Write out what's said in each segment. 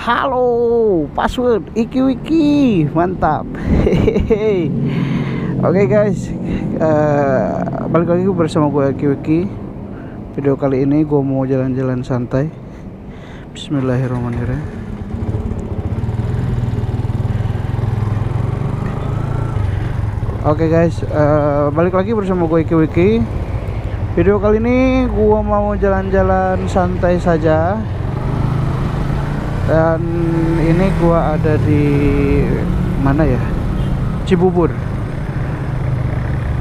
Halo, password Iki Wiki, mantap. Hehehe. Oke guys, balik lagi bersama gue Iki Wiki. Video kali ini gue mau jalan-jalan santai. Bismillahirrahmanirrahim. Oke guys, balik lagi bersama gue Iki Wiki. Video kali ini gue mau jalan-jalan santai saja. Dan ini gua ada di mana ya? Cibubur.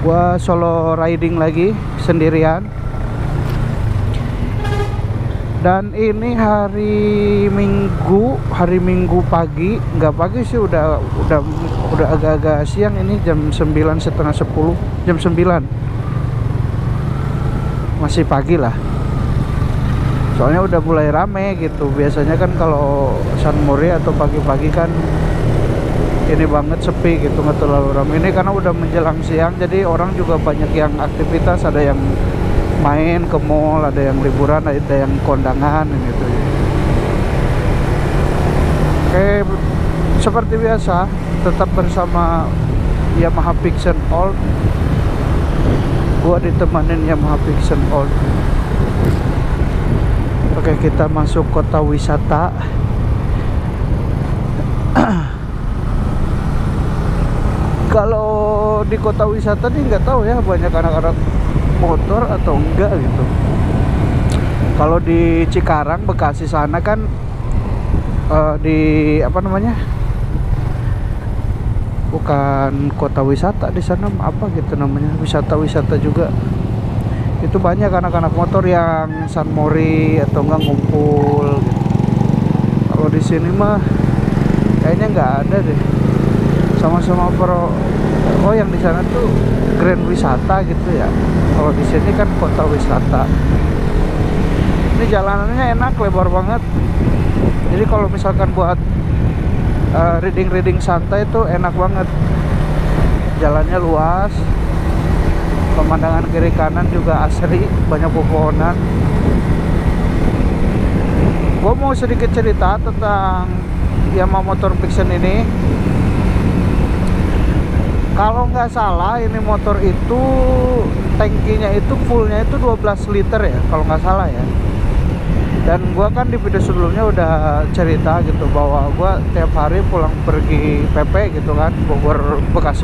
Gua solo riding lagi sendirian. Dan ini hari Minggu pagi, nggak pagi sih, udah agak-agak siang. Ini jam 9, setengah 10, jam 9. Masih pagi lah. Soalnya udah mulai rame gitu. Biasanya kan kalau San Mori atau pagi-pagi kan ini banget sepi gitu, nggak terlalu rame. Ini karena udah menjelang siang, jadi orang juga banyak yang aktivitas. Ada yang main ke mall, ada yang liburan, ada yang kondangan gitu. Oke, seperti biasa tetap bersama Yamaha Vision Old. Gua ditemanin Yamaha Vision Old. Oke, kita masuk kota wisata. Kalau di kota wisata nih nggak tahu ya, banyak anak-anak motor atau enggak gitu. Kalau di Cikarang, Bekasi sana kan di apa namanya? Bukan kota wisata di sana, apa gitu namanya? Wisata juga. Itu banyak anak-anak motor yang San Mori atau enggak ngumpul gitu. Kalau di sini mah kayaknya nggak ada deh. Sama-sama yang di sana tuh Grand Wisata gitu ya. Kalau di sini kan kota wisata. Ini jalanannya enak, lebar banget. Jadi kalau misalkan buat reading santai tuh enak banget. Jalannya luas. Pemandangan kiri kanan juga asri, banyak pepohonan. Gue mau sedikit cerita tentang Yamaha Motor Vision ini. Kalau nggak salah ini motor itu tangkinya itu fullnya itu 12 liter ya, kalau nggak salah ya. Dan gue kan di video sebelumnya udah cerita gitu bahwa gue tiap hari pulang pergi PP gitu kan, Bekasi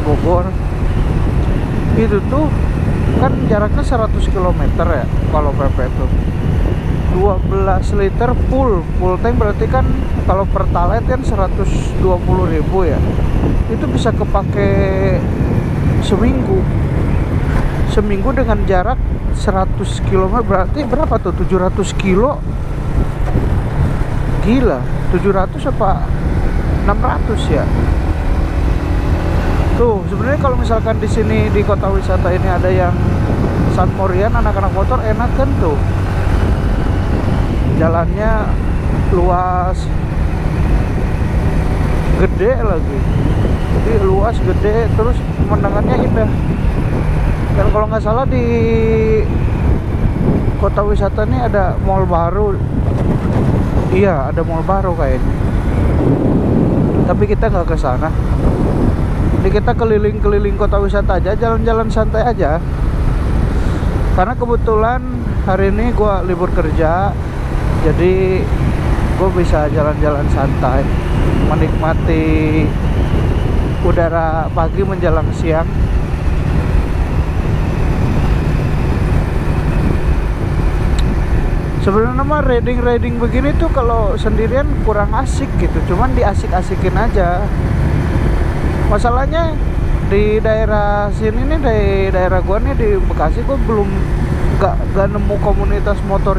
Bogor itu tuh kan jaraknya 100 km ya. Kalau PP itu 12 liter full tank, berarti kan kalau pertalite kan 120.000 ya. Itu bisa kepake seminggu dengan jarak 100 km. Berarti berapa tuh? 700 kilo. Gila, 700 apa 600 ya. Tuh, sebenarnya kalau misalkan di sini di kota wisata ini ada yang San Morian, anak-anak motor enak kan tuh. Jalannya luas, gede lagi. Jadi luas, gede, terus pemandangannya indah. Dan kalau nggak salah di kota wisata ini ada mall baru. Iya, ada mall baru kayaknya. Tapi kita nggak ke sana. Jadi kita keliling-keliling kota wisata aja, jalan-jalan santai aja. Karena kebetulan hari ini gue libur kerja, jadi gue bisa jalan-jalan santai, menikmati udara pagi menjelang siang. Sebenarnya mah riding begini tuh kalau sendirian kurang asik gitu, cuman diasik-asikin aja. Masalahnya di daerah sini nih, di daerah gua nih di Bekasi, gua belum gak nemu komunitas motor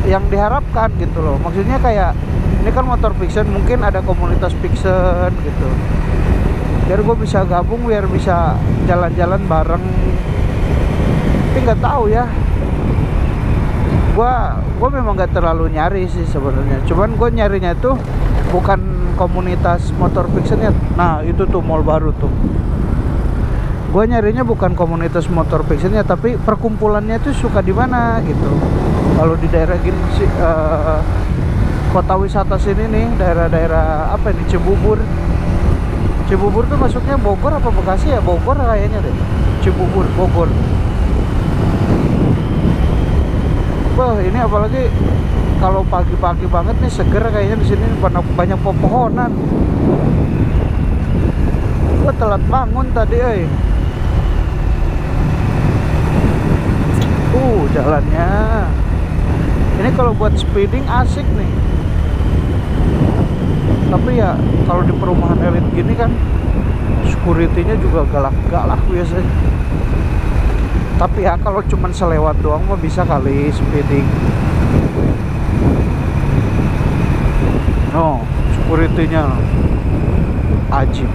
yang diharapkan gitu loh. Maksudnya kayak ini kan motor fiction, mungkin ada komunitas fiction gitu. Biar gue bisa gabung, biar bisa jalan-jalan bareng. Tapi nggak tahu ya. Gua memang nggak terlalu nyari sih sebenarnya. Cuman gue nyarinya tuh bukan komunitas motor fictionnya. Nah itu tuh mall baru tuh. Gue nyarinya bukan komunitas motor fictionnya, tapi perkumpulannya tuh suka di mana gitu. Kalau di daerah gini sih, kota wisata sini nih, daerah-daerah apa ini, Cibubur. Cibubur tuh masuknya Bogor apa Bekasi ya? Bogor kayaknya deh. Cibubur, Bogor. Wah, ini apalagi kalau pagi-pagi banget nih, seger kayaknya di sini, banyak pepohonan. Gua telat bangun tadi, jalannya. Ini kalau buat speeding asik nih. Tapi ya kalau di perumahan elit gini kan security-nya juga galak-galak biasanya. Tapi ya kalau cuman selewat doang mah bisa kali speeding. No, security-nya ajib.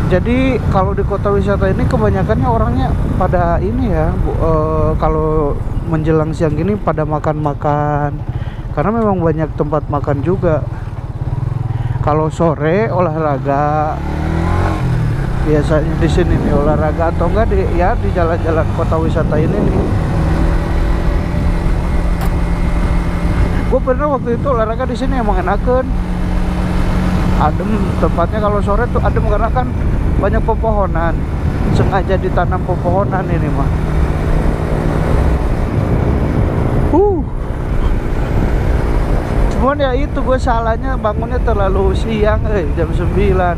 Jadi kalau di kota wisata ini kebanyakannya orangnya pada ini ya, kalau menjelang siang gini pada makan-makan, karena memang banyak tempat makan juga. Kalau sore olahraga, biasanya di sini nih olahraga, atau enggak di jalan-jalan kota wisata ini nih. Gue pernah waktu itu olahraga di sini, emang enakan, adem tempatnya. Kalau sore tuh adem karena kan banyak pepohonan, sengaja ditanam pepohonan ini mah. Cuman ya itu gue salahnya bangunnya terlalu siang, jam 9,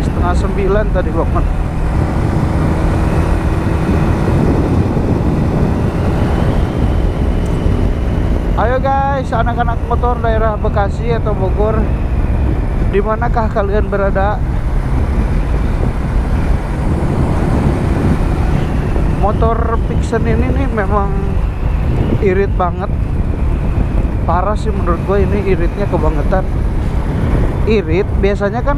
setengah 9 tadi bangun. Ayo guys, anak-anak motor daerah Bekasi atau Bogor, dimanakah kalian berada? Motor Vixen ini nih memang irit banget, parah sih menurut gue. Ini iritnya kebangetan. Irit biasanya kan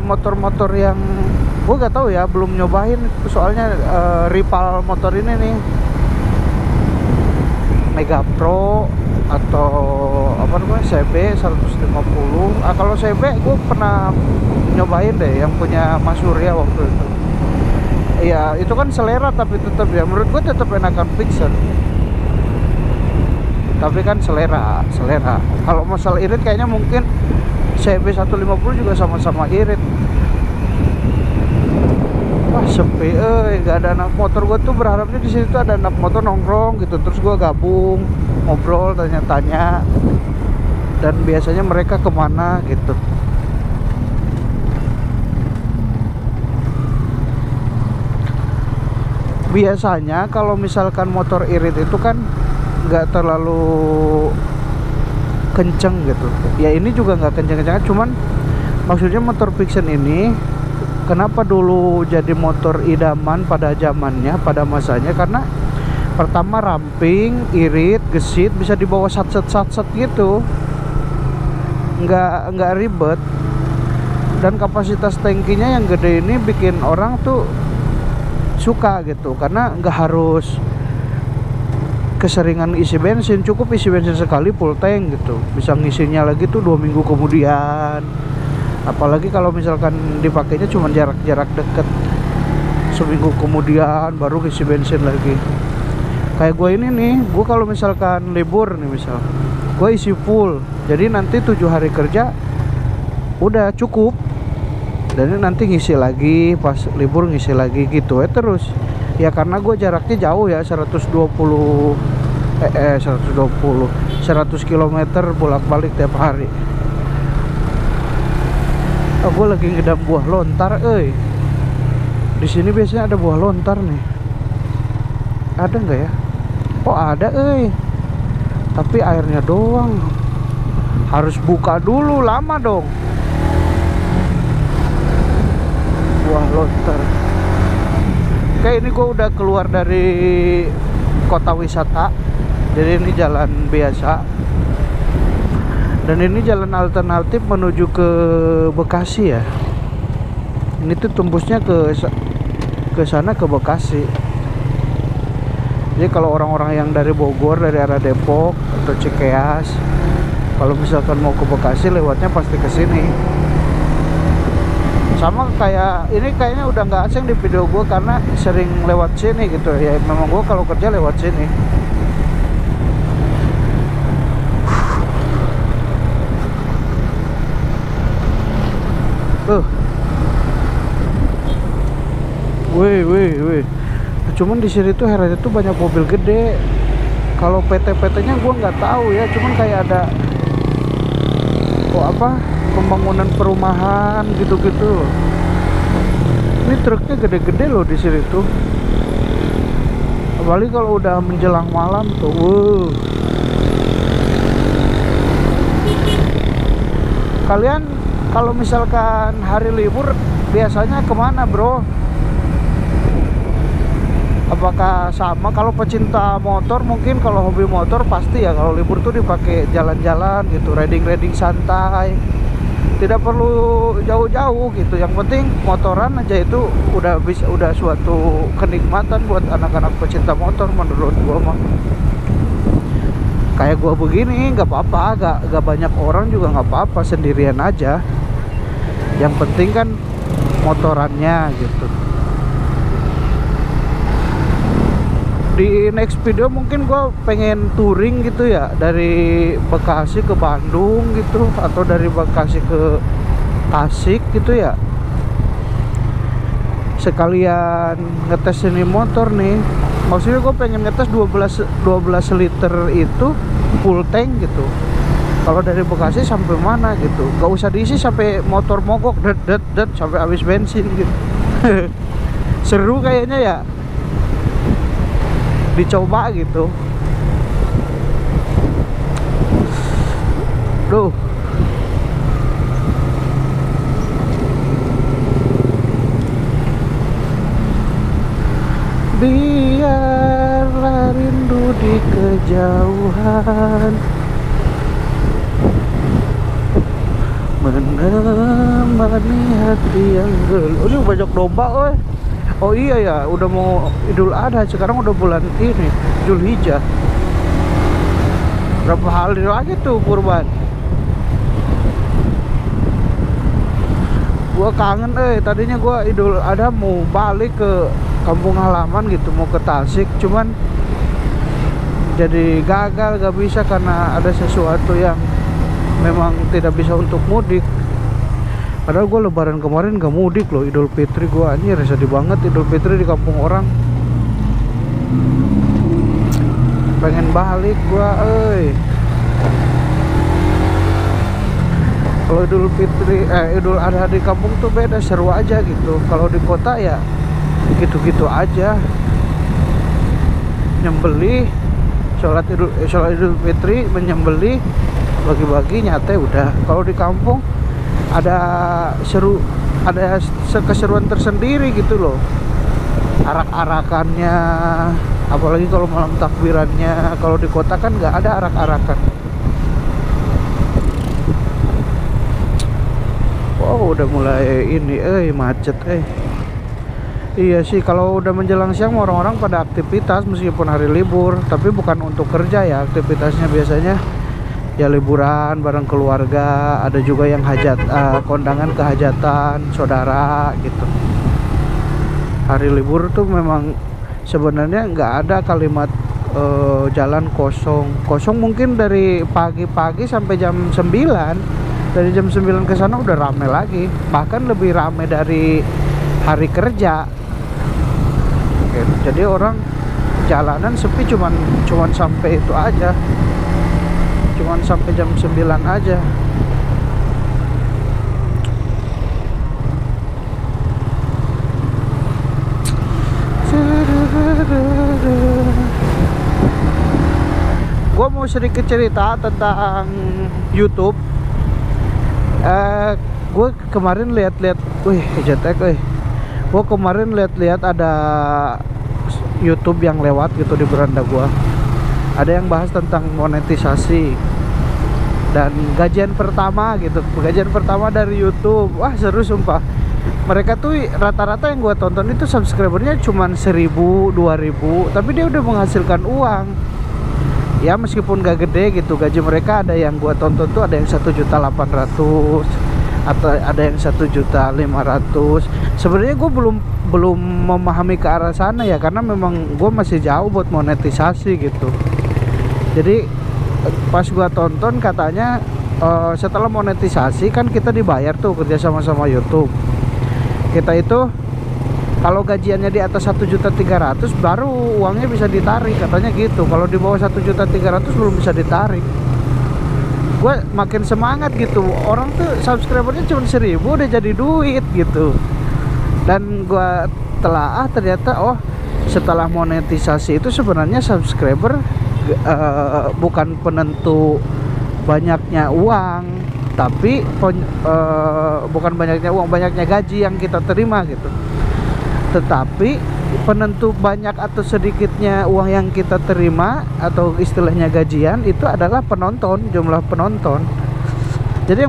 motor-motor yang gue gak tahu ya, belum nyobain soalnya. Rival motor ini nih, Mega Pro atau apa namanya, CB 150. Kalau CB gue pernah nyobain deh, yang punya Mas Surya waktu itu. Ya itu kan selera, tapi tetap ya menurut gue tetap enakan Vixen. Tapi kan selera. Kalau masalah irit kayaknya mungkin CB 150 juga sama-sama irit. Wah sepi, gak ada anak motor. Gue tuh berharapnya di sini tuh ada anak motor nongkrong gitu, terus gue gabung, ngobrol, tanya-tanya, dan biasanya mereka kemana gitu. Biasanya kalau misalkan motor irit itu kan nggak terlalu kenceng gitu ya, ini juga nggak kenceng-kenceng, cuman maksudnya motor Vixen ini kenapa dulu jadi motor idaman pada zamannya, pada masanya, karena pertama ramping, irit, gesit, bisa dibawa satset gitu, nggak ribet, dan kapasitas tangkinya yang gede ini bikin orang tuh suka gitu, karena nggak harus keseringan isi bensin, cukup isi bensin sekali full tank gitu, bisa ngisinya lagi tuh 2 minggu kemudian. Apalagi kalau misalkan dipakainya cuma jarak-jarak deket, seminggu kemudian baru isi bensin lagi. Kayak gue ini nih, gue kalau misalkan libur nih, misal gue isi full, jadi nanti 7 hari kerja udah cukup, dan nanti ngisi lagi pas libur, ngisi lagi gitu terus ya, karena gue jaraknya jauh ya, 100 km bolak-balik tiap hari. Gue lagi ngedam buah lontar, di sini biasanya ada buah lontar nih, ada nggak ya? Oh ada, tapi airnya doang, harus buka dulu, lama dong. Buah lontar. Oke, ini gue udah keluar dari kota wisata, jadi ini jalan biasa, dan ini jalan alternatif menuju ke Bekasi ya. Ini tuh tembusnya ke sana, ke Bekasi. Jadi kalau orang-orang yang dari Bogor, dari arah Depok atau Cikeas, kalau misalkan mau ke Bekasi lewatnya pasti ke sini. Sama kayak ini, kayaknya udah nggak asing di video gue karena sering lewat sini gitu ya. Memang gue kalau kerja lewat sini. Wih. Cuman di sini tuh herannya tuh banyak mobil gede. Kalau PT-PT-nya gue nggak tahu ya. Cuman kayak ada pembangunan perumahan gitu-gitu. Ini truknya gede-gede loh di sini tuh. Apalagi kalau udah menjelang malam tuh. Kalian kalau misalkan hari libur biasanya kemana, bro? Apakah sama? Kalau pecinta motor mungkin, kalau hobi motor pasti ya kalau libur tuh dipakai jalan-jalan gitu, riding santai. Tidak perlu jauh-jauh gitu. Yang penting motoran aja itu udah suatu kenikmatan buat anak-anak pecinta motor menurut gua mah. Kayak gua begini nggak apa-apa, nggak banyak orang juga nggak apa-apa, sendirian aja. Yang penting kan motorannya gitu. Di next video mungkin gue pengen touring gitu ya, dari Bekasi ke Bandung gitu, atau dari Bekasi ke Tasik gitu ya. Sekalian ngetes ini motor nih. Maksudnya gue pengen ngetes 12 liter itu full tank gitu. Kalau dari Bekasi sampai mana gitu, gak usah diisi sampai motor mogok det sampai habis bensin gitu. Seru kayaknya ya, dicoba gitu. Duh. Biarlah rindu di kejauhan menemani hati yang gelisah. Ini banyak domba, oi. Oh iya ya, udah mau Idul Adha, sekarang udah bulan ini, Zulhijjah. Berapa hari lagi tuh kurban? Gua kangen, tadinya gua Idul Adha mau balik ke kampung halaman gitu, mau ke Tasik, cuman jadi gagal, gak bisa karena ada sesuatu yang memang tidak bisa untuk mudik. Padahal gue lebaran kemarin gak mudik loh, Idul Fitri gue anjir, sedih banget Idul Fitri di kampung orang. Pengen balik gue, Kalau Idul Fitri, Idul Adha di kampung tuh beda, seru aja gitu. Kalau di kota ya gitu-gitu aja. Nyembeli, sholat Idul Fitri, menyembeli, bagi-bagi, nyate udah. Kalau di kampung ada keseruan tersendiri gitu loh, arak-arakannya, apalagi kalau malam takbirannya. Kalau di kota kan nggak ada arak-arakan. Oh udah mulai ini, macet, Iya sih, kalau udah menjelang siang orang-orang pada aktivitas meskipun hari libur, tapi bukan untuk kerja ya, aktivitasnya biasanya ya liburan bareng keluarga. Ada juga yang kondangan kehajatan saudara gitu. Hari libur tuh memang sebenarnya nggak ada kalimat jalan kosong mungkin dari pagi-pagi sampai jam 9. Dari jam 9 ke sana udah rame lagi, bahkan lebih rame dari hari kerja. Oke, jadi orang jalanan sepi cuman sampai itu aja, cuman sampai jam 9 aja. Gua mau sedikit cerita tentang YouTube. Gue kemarin lihat-lihat, gue kemarin lihat-lihat ada YouTube yang lewat gitu di beranda gua. Ada yang bahas tentang monetisasi dan gajian pertama gitu, gajian pertama dari YouTube. Wah seru sumpah. Mereka tuh rata-rata yang gua tonton itu subscribernya cuman 1000, 2000, tapi dia udah menghasilkan uang. Ya meskipun gak gede gitu gaji mereka. Ada yang gua tonton tuh ada yang 1.800.000, atau ada yang 1.500.000. Sebenarnya gue belum memahami ke arah sana ya, karena memang gue masih jauh buat monetisasi gitu. Jadi pas gue tonton katanya setelah monetisasi kan kita dibayar tuh kerja sama YouTube. Kita itu kalau gajiannya di atas 1.300.000 baru uangnya bisa ditarik katanya gitu. Kalau di bawah 1.300.000 belum bisa ditarik. Gue makin semangat gitu, orang tuh subscribernya cuma 1.000 udah jadi duit gitu. Dan gue telaah ternyata setelah monetisasi itu sebenarnya subscriber bukan penentu banyaknya uang, tapi bukan banyaknya uang, banyaknya gaji yang kita terima gitu, tetapi penentu banyak atau sedikitnya uang yang kita terima atau istilahnya gajian itu adalah penonton, jumlah penonton. Jadi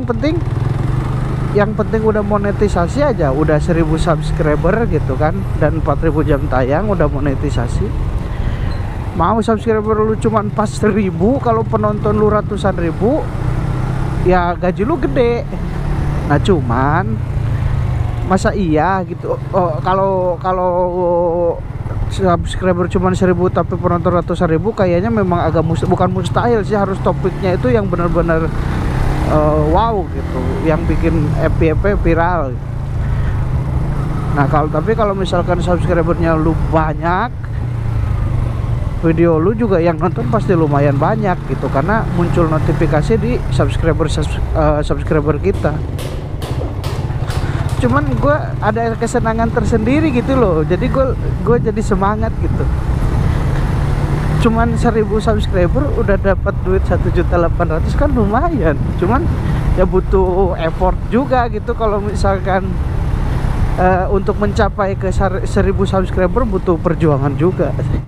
yang penting udah monetisasi aja, udah 1.000 subscriber gitu kan, dan 4.000 jam tayang udah monetisasi. Mau subscriber lu cuma 4.000, kalau penonton lu ratusan ribu, ya gaji lu gede. Nah cuman masa iya gitu, kalau subscriber cuma 1.000 tapi penonton ratusan ribu, kayaknya memang agak bukan mustahil sih, harus topiknya itu yang benar-benar wow gitu, yang bikin FYP viral. Nah tapi kalau misalkan subscribernya lu banyak, video lu juga yang nonton pasti lumayan banyak gitu, karena muncul notifikasi di subscriber kita. Cuman gue ada kesenangan tersendiri gitu loh, jadi gue jadi semangat gitu. Cuman 1.000 subscriber udah dapat duit 1.800.000 kan lumayan. Cuman ya butuh effort juga gitu, kalau misalkan untuk mencapai ke 1.000 subscriber butuh perjuangan juga.